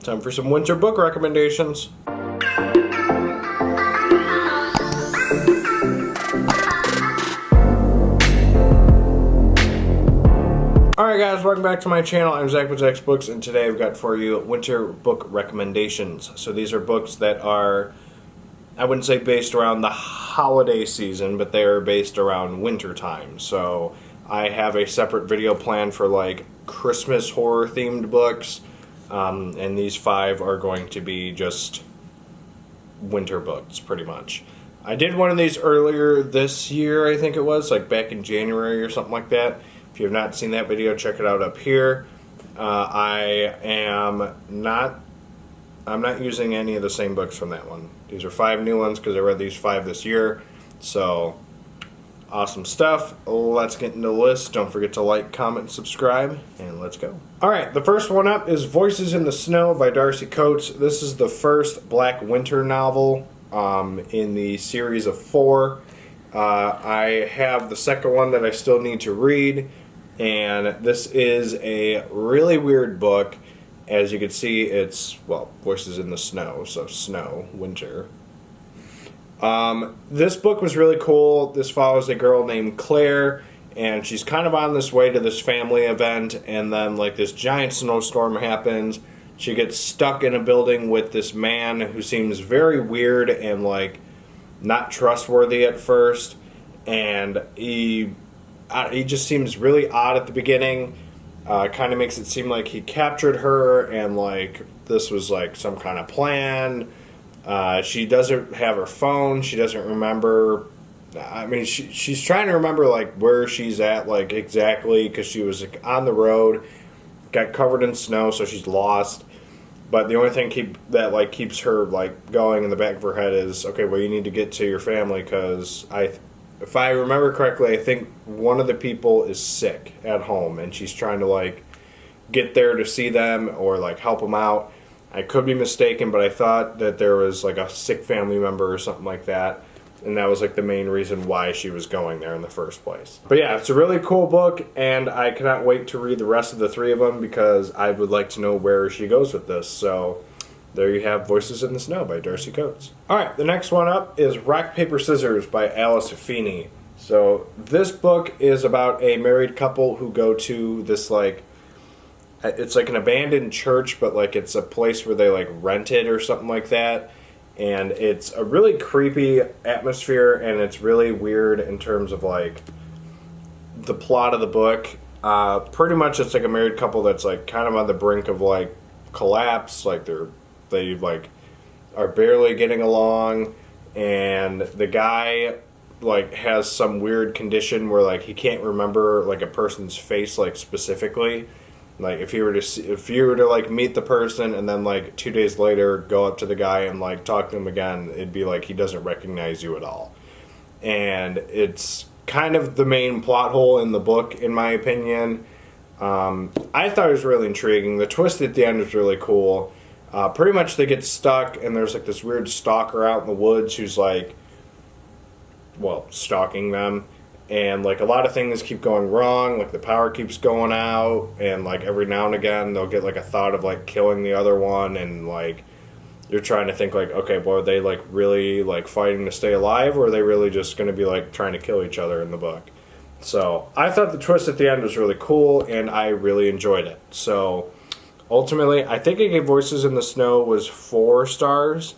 Time for some winter book recommendations. Alright guys, welcome back to my channel. I'm Zach with Zacks Books, and today I've got for you winter book recommendations. So these are books that are, I wouldn't say based around the holiday season, but they are based around winter time. So I have a separate video plan for like Christmas horror themed books, and these 5 are going to be just winter books pretty much. I did one of these earlier this year, I think it was, like back in January or something like that. If you have not seen that video, check it out up here. I'm not using any of the same books from that one. These are 5 new ones because I read these 5 this year. So, awesome stuff. Let's get into the list. Don't forget to like, comment, and subscribe, and let's go. Alright, the first one up is Voices in the Snow by Darcy Coates. This is the first Black Winter novel in the series of 4. I have the second one that I still need to read, and this is a really weird book. As you can see, it's, well, Voices in the Snow, so snow, winter. This book was really cool. This follows a girl named Claire, and she's kind of on this way to this family event, and then like this giant snowstorm happens. She gets stuck in a building with this man who seems very weird and like not trustworthy at first, and he just seems really odd at the beginning. Kind of makes it seem like he captured her and like this was like some kind of plan. She doesn't have her phone. She doesn't remember. I mean, she's trying to remember like where she's at, like exactly, because she was like, on the road, got covered in snow, so she's lost. But the only thing that keeps her like going in the back of her head is, okay, well, you need to get to your family because if I remember correctly, I think one of the people is sick at home, and she's trying to like get there to see them or like help them out. I could be mistaken, but I thought that there was like a sick family member or something like that, and that was like the main reason why she was going there in the first place. But yeah, it's a really cool book, and I cannot wait to read the rest of the 3 of them because I would like to know where she goes with this. So there you have Voices in the Snow by Darcy Coates. Alright, the next one up is Rock, Paper, Scissors by Alice Feeney. So this book is about a married couple who go to this like, it's like an abandoned church, but like it's a place where they like rent it or something like that. And it's a really creepy atmosphere, and it's really weird in terms of like the plot of the book. Pretty much it's like a married couple that's like kind of on the brink of like collapse. Like they like are barely getting along, and the guy like has some weird condition where like he can't remember like a person's face like specifically. Like if you were to like meet the person and then like 2 days later go up to the guy and like talk to him again, it'd be like he doesn't recognize you at all. And it's kind of the main plot hole in the book, in my opinion. I thought it was really intriguing. The twist at the end was really cool. Pretty much they get stuck, and there's like this weird stalker out in the woods who's like, well, stalking them. And like a lot of things keep going wrong, like the power keeps going out, and like every now and again they'll get like a thought of like killing the other one, and like you're trying to think like, okay, well, are they like really like fighting to stay alive, or are they really just going to be like trying to kill each other in the book? So I thought the twist at the end was really cool, and I really enjoyed it. So ultimately, I think I gave Voices in the Snow was 4 stars,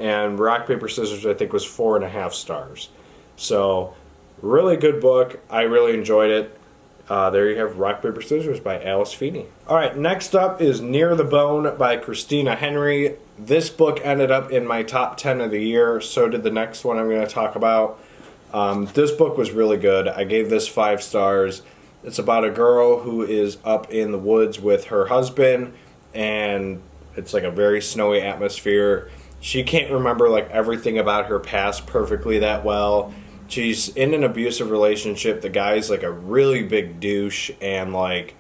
and Rock, Paper, Scissors I think was 4.5 stars. So really good book. I really enjoyed it. There you have Rock, Paper, Scissors by Alice Feeney. Alright, next up is Near the Bone by Christina Henry. This book ended up in my top 10 of the year. So did the next one I'm going to talk about. This book was really good. I gave this 5 stars. It's about a girl who is up in the woods with her husband, and it's like a very snowy atmosphere. She can't remember like everything about her past perfectly that well. She's in an abusive relationship. The guy's like a really big douche, and like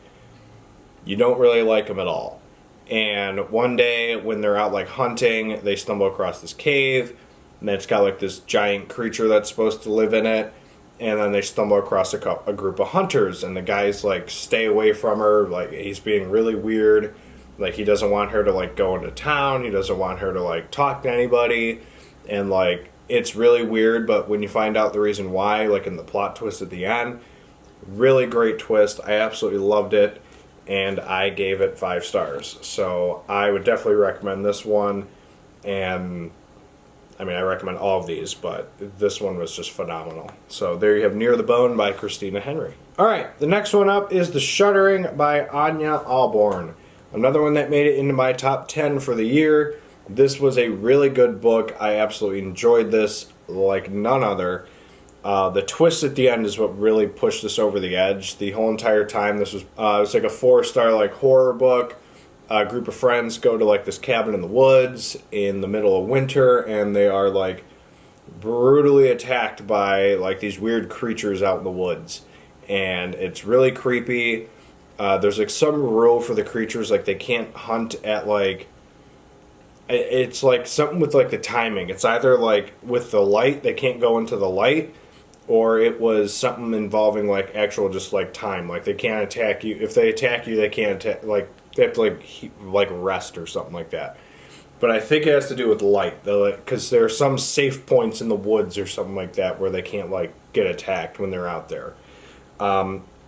you don't really like him at all. And one day when they're out like hunting, they stumble across this cave, and it's got like this giant creature that's supposed to live in it. And then they stumble across a group of hunters, and the guys like stay away from her, like he's being really weird. Like, he doesn't want her to, like, go into town. He doesn't want her to, like, talk to anybody. And, like, it's really weird, but when you find out the reason why, like, in the plot twist at the end, really great twist. I absolutely loved it, and I gave it 5 stars. So I would definitely recommend this one, and I mean, I recommend all of these, but this one was just phenomenal. So there you have Near the Bone by Christina Henry. All right, the next one up is The Shuttering by Anya Alborn. Another one that made it into my top 10 for the year. This was a really good book. I absolutely enjoyed this like none other. The twist at the end is what really pushed this over the edge. The whole entire time, this was it was like a 4-star like horror book. A group of friends go to like this cabin in the woods in the middle of winter, and they are like brutally attacked by like these weird creatures out in the woods, and it's really creepy. There's like some rule for the creatures, like they can't hunt at like, it's like something with like the timing. It's either like with the light, they can't go into the light, or it was something involving like actual just like time. Like they can't attack you. If they attack you, they can't attack, like they have to like rest or something like that. But I think it has to do with light, because there are some safe points in the woods or something like that where they can't like get attacked when they're out there.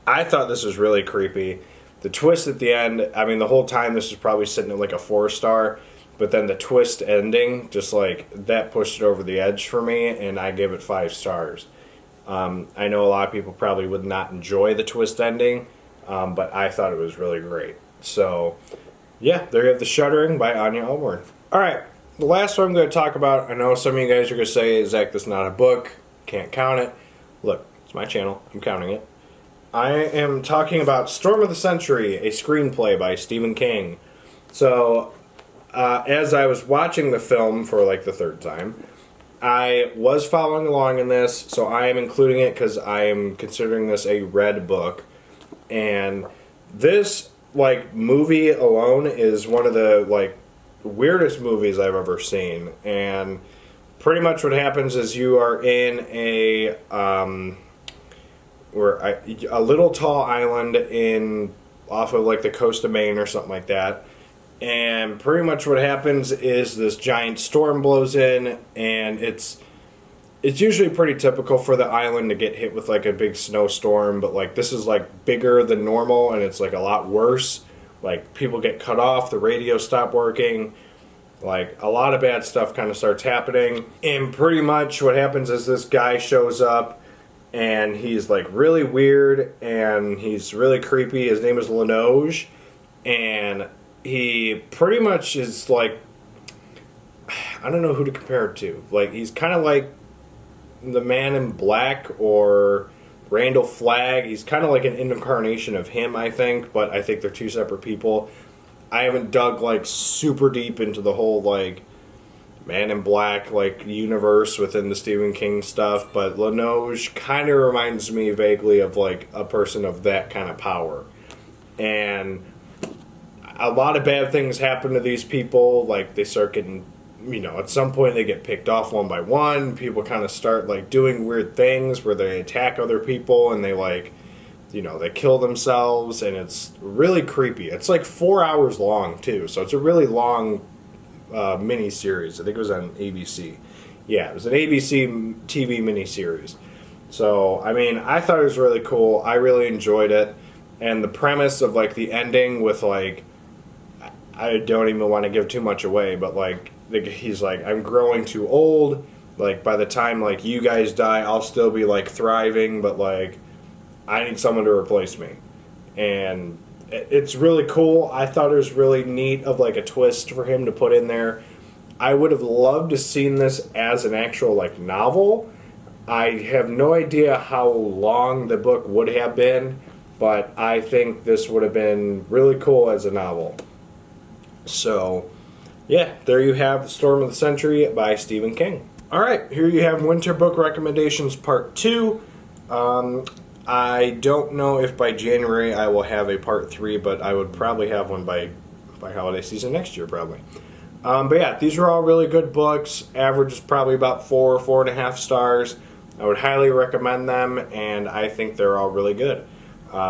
I thought this was really creepy. The twist at the end, I mean, the whole time this was probably sitting at like a 4-star, but then the twist ending, just like that pushed it over the edge for me, and I gave it 5 stars. I know a lot of people probably would not enjoy the twist ending, but I thought it was really great. So, yeah, there you have The Shuttering by Anya Alborn. Alright, the last one I'm going to talk about, I know some of you guys are going to say, Zach, this is not a book, can't count it. Look, it's my channel, I'm counting it. I am talking about Storm of the Century, a screenplay by Stephen King. So, as I was watching the film for like the 3rd time, I was following along in this, so I am including it because I am considering this a read book. And this like movie alone is one of the like weirdest movies I've ever seen. And pretty much what happens is you are in a little tall island in off of like the coast of Maine or something like that. And pretty much what happens is this giant storm blows in, and it's usually pretty typical for the island to get hit with like a big snowstorm, but like this is like bigger than normal, and it's like a lot worse. Like people get cut off, the radio stopped working, like a lot of bad stuff kind of starts happening. And pretty much what happens is this guy shows up, and he's like really weird, and he's really creepy. His name is Linoge, and he pretty much is like, I don't know who to compare it to. Like, he's kind of like the Man in Black or Randall Flagg. He's kind of like an incarnation of him, I think, but I think they're 2 separate people. I haven't dug like super deep into the whole like Man in Black like universe within the Stephen King stuff, but Linoge kind of reminds me vaguely of like a person of that kind of power. And a lot of bad things happen to these people. Like they start getting, at some point they get picked off one by one. People kind of start like doing weird things where they attack other people, and they like, they kill themselves, and it's really creepy. It's like 4 hours long too, so it's a really long mini series. I think it was on ABC. Yeah, it was an ABC TV mini series. So I mean, I thought it was really cool. I really enjoyed it, and the premise of like the ending with like, I don't even want to give too much away, but like he's like, I'm growing too old. Like by the time like you guys die, I'll still be like thriving, but like I need someone to replace me. And it's really cool. I thought it was really neat of like a twist for him to put in there. I would have loved to seen this as an actual like novel. I have no idea how long the book would have been, but I think this would have been really cool as a novel. So, yeah, there you have The Storm of the Century by Stephen King. Alright, here you have Winter Book Recommendations Part 2. I don't know if by January I will have a Part 3, but I would probably have one by holiday season next year, probably. But yeah, these are all really good books. Average is probably about 4.5 stars. I would highly recommend them, and I think they're all really good.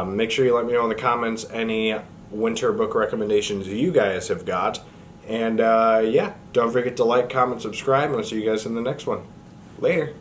Make sure you let me know in the comments any winter book recommendations you guys have got. And yeah, don't forget to like, comment, subscribe, and I'll see you guys in the next one. Later.